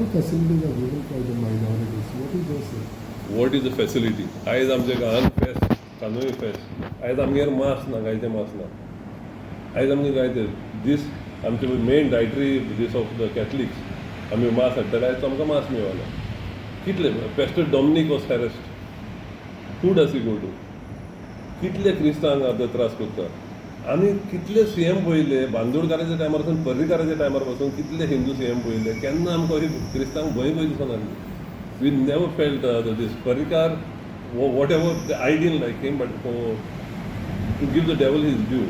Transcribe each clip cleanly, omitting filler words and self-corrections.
all facilities are given for the minorities. What is this? What is the facility आयज आमच्या गांवांत फेस्त कानोय फेस्त आयज आमगेर मास ना गायचे मास ना आयज आमगे गायते दीस आमचे main dietary this of the Catholics आमी मास हाडटाले आयज आमकां मास मेळना कितले pastor Dominic was arrested to डस गो टू कितले क्रिस्तांक अर्द त्रास करता आमी कितले सीएम पळयले बांदोडकाराच्या टायमार पासून पर्रीकाराच्या टायमार पासून कितले हिंदू सीएम पळयले केन्ना आमकां अशी क्रिस्तांक भंय दिसना we never felt this Parrikar whatever the I didn't like him but to give the devil his due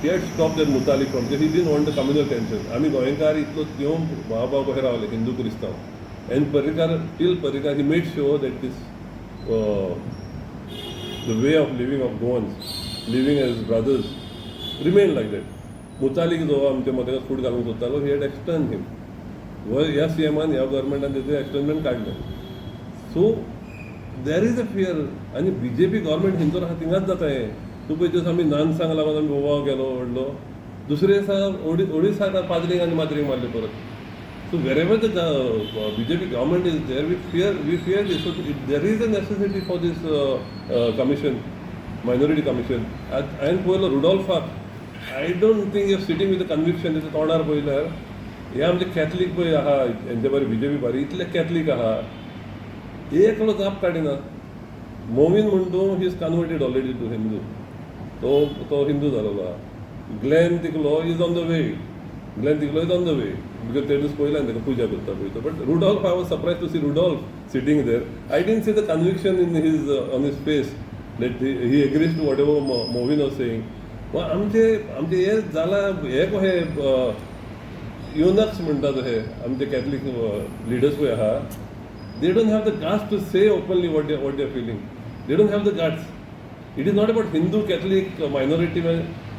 he had stopped that Mutalik from because he didn't want the communal tension. आमी गोंयकार इतलो येवन भाव कशे रावले हिंदू क्रिस्तांव and Parrikar till Parrikar he made sure that this the way of living of Goans, living as brothers, remained like that. Mutalik जो आमच्या मताक फूट घालूंक सोदतालो he had externed him. ह्या सीएमान ह्या गव्हर्मेंटान तेजें एक्सटर्नमेंट काडलें so there is a fear आनी बीजेपी गव्हर्मेंट हिंदूर आहा थिंगाच जाता हें तूं पळय दिवस आमी नानसांग लागून आमी बोवाळ केलो व्हडलो दुसरे दिसा ओडिसाक पाद्रींक आनी माद्रींक मारले परत so wherever the BJP government is there we fear this so there is a necessity for this commission minority commission हांवें पळयलो रुडॉल्फाक I don't think if sitting with conviction तेच्या तोंडार पळयल्यार हे आमचे कॅथलीक पळय आहा हेंचे बरें बीजेपी बारी इतले कॅथलीक आहा एकलो जाप काडिना मोविन म्हण तूं he is converted already to Hindu तो हिंदू जालोलो आहा Glen Ticlo is on the way Glen Ticlo is on the way because ते दीस पळयला ताका पुजा करता पळयता but Rudolf I was surprise to see Rudolf sitting there I didn't see the conviction in his on his face that he agrees to whatever Mauvin was saying आमचे हे जाला हे कहे युनक्स म्हणटात हे आमचे कॅथलीक लिडर्स पळय आहा they don't have the guts to say openly what they're feeling. They don't have the guts. It is not about Hindu, Catholic, minority.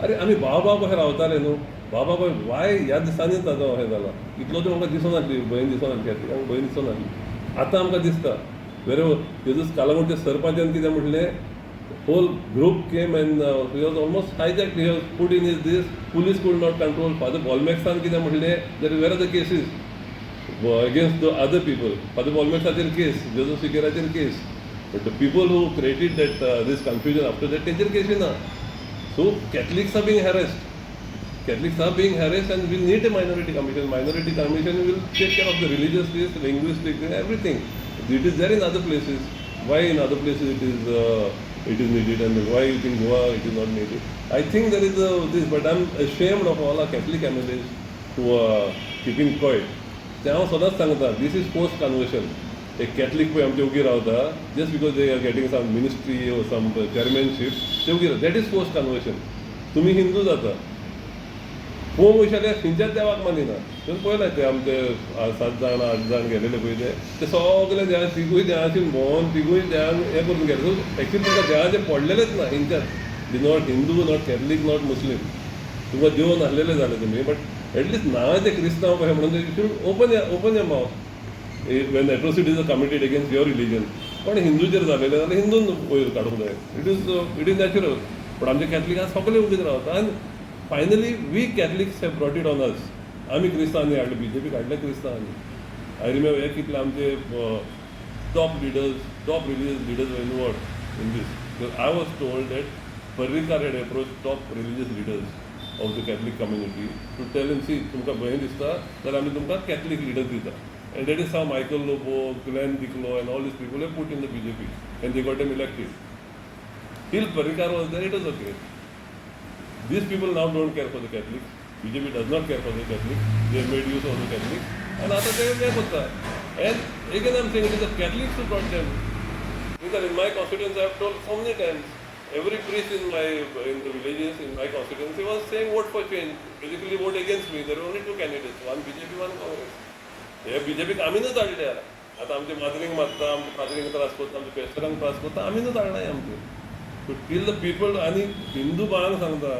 अरे आमी भाव कशे रावताले न्हू भाव वाय ह्या दिसांनीच ताजो हें जाला इतलो तो आमकां दिसूं नासली भंय दिसूं नासली कॅथलिकांक भंय दिसूं नासली आतां आमकां दिसता वेरे तेजो कालावंत सरपंचान कितें म्हटलें whole group came and he was almost hijacked. He was put in his this. Police could not control. Father Bolmexan कितें म्हटलें that where are the cases against the other people? Father Bolmexaचेर case, Joseph Sikeraचेर case. But the people who created that this confusion after that तेचेर case ना. So Catholics are being harassed. Catholics are being harassed and we need a minority commission. Minority commission will take care of the religious case, linguistic, everything. It is there in other places. Why in other places it is needed and why you think Goa it is not needed? I think there is this, but I'm ashamed of all our Catholic MLAs who are keeping quiet. ते हांव सदांच सांगता this is forced conversion. एक Catholic पळय आमचे उगी रावता just because they are getting some ministry or some chairmanship ते उगी रावता that is forced conversion. तुमी हिंदू जाता पळोवंक वयशाले खंयच्याच देवाक मानिना तुमी पळयलां ते आमचे 7 जाण 8 जाण गेलेले पळय ते सगळे देवा तिगूय देवाची भोंवन तिगूय देवान हें करून गेले सो एक्चुली तुमकां देवाचे पडलेलेच ना हिंच्यात not Hindu not Catholic not Muslim तुमकां देव नासलेले जाले तुमी बट एटलिस्ट नांवाचे क्रिस्तांव कशें म्हणून you should open your mouth when atrocities are committed against your religion पण हिंदूचेर जालेले जाल्यार हिंदून वयर काडूंक जाय इट इज नॅचरल पण आमचे कॅथलिकां सगळे उगीच रावता आनी finally we Catholics have brought it on us आमी क्रिस्तांवांनी हाडले बीजेपी काडले क्रिस्तांवांनी आय रिमेंबर हे कितले आमचे top religious leaders were involved in this I was told that Parrikar had approach top religious leaders of the Catholic community to tell him see तुमकां भंय दिसता जाल्यार आमी तुमकां कॅथलिक लिडर्स दिता and that is how Michael Lobo Glen Ticlo and all this people have put in the BJP and they got them elected till Parrikar was there it was okay These people now don't care for the Catholics. BJP does not care for the Catholics. They have made use of the Catholics. And after they have kota. And again I'm saying it is the Catholics who brought them. Because in my constituency I have told so many times, every priest in the villages in my constituency was saying vote for change. Basically vote against me. There were only two candidates, one BJP, one Congress. हे BJP आमीनूच हाडले आता आमचे माद्रींक मारता आमचे फादरींक त्रास करता आमचे पेस्टरांक त्रास करता आमीनूच हाडनाय आमचे टील द पीपल आनी हिंदू बाळांक सांगता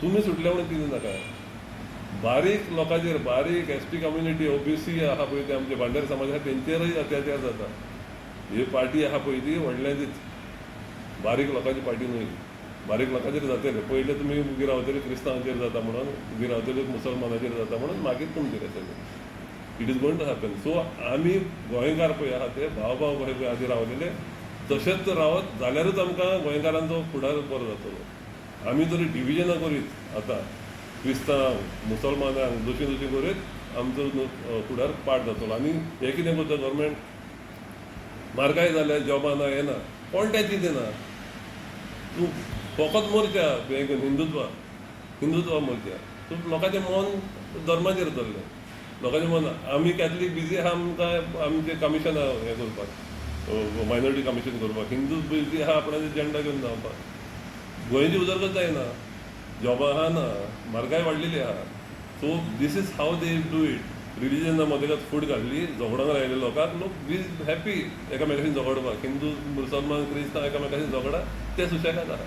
तुमी सुटले म्हणून कितें नाका बारीक लोकांचेर बारीक एसटी कम्युनिटी ओबीसी आहा पळय ते आमचे भांडार समाज आहा तेंचेरय अत्याचार जाता ही पार्टी आहा पळय ती व्हडल्यांचीच बारीक लोकांची पार्टी न्हय बारीक लोकांचेर जातले पयले तुमी उगी रावतले क्रिस्तांवांचेर जाता म्हणून उगी रावतले मुसलमानाचेर जाता म्हणून मागीर तुमचेर येतले it is going to happen. So आमी गोंयकार पळय आहा ते भाव कशे पळय आदी रावलेले तशेंच रावत जाल्यारूच आमकां गोंयकारांचो फुडार बरो जातलो. आमी जरी डिविजनां करीत आतां क्रिस्तांव मुसलमानांक जशी करीत आमचो फुडार पाड जातलो. आनी हें कितें करता गव्हर्मेंट, म्हारगाय जाल्या जॉबां ना हें ना, कोण टॅक्सी दिना. तूं फकत मोर्चा हें हिंदुत्वा मोर्चा. तूं लोकांचें मन धर्माचेर धरलें. लोकांचें मन आमी कॅथलीक बिजी आहा आमकां आमचें कमिशन हें करपाक, मायनॉरिटी कमिशन करपाक. हिंदू बिजी आहा आपणाचें जेंडा घेवन धांवपाक. गोंयची उदरगत जायना, जॉबां आहा ना, म्हारगाय वाडलेली आहा. So this is how they do it. रिलिजना मदेगात फूट घातली, झगडोंक रावले लोकांक, लोक बीज हॅपी एकामेकाशी झगडपाक. हिंदू मुसलमान क्रिस्तांव एकामेकाशी झगडा, ते सुशेगाद आहा.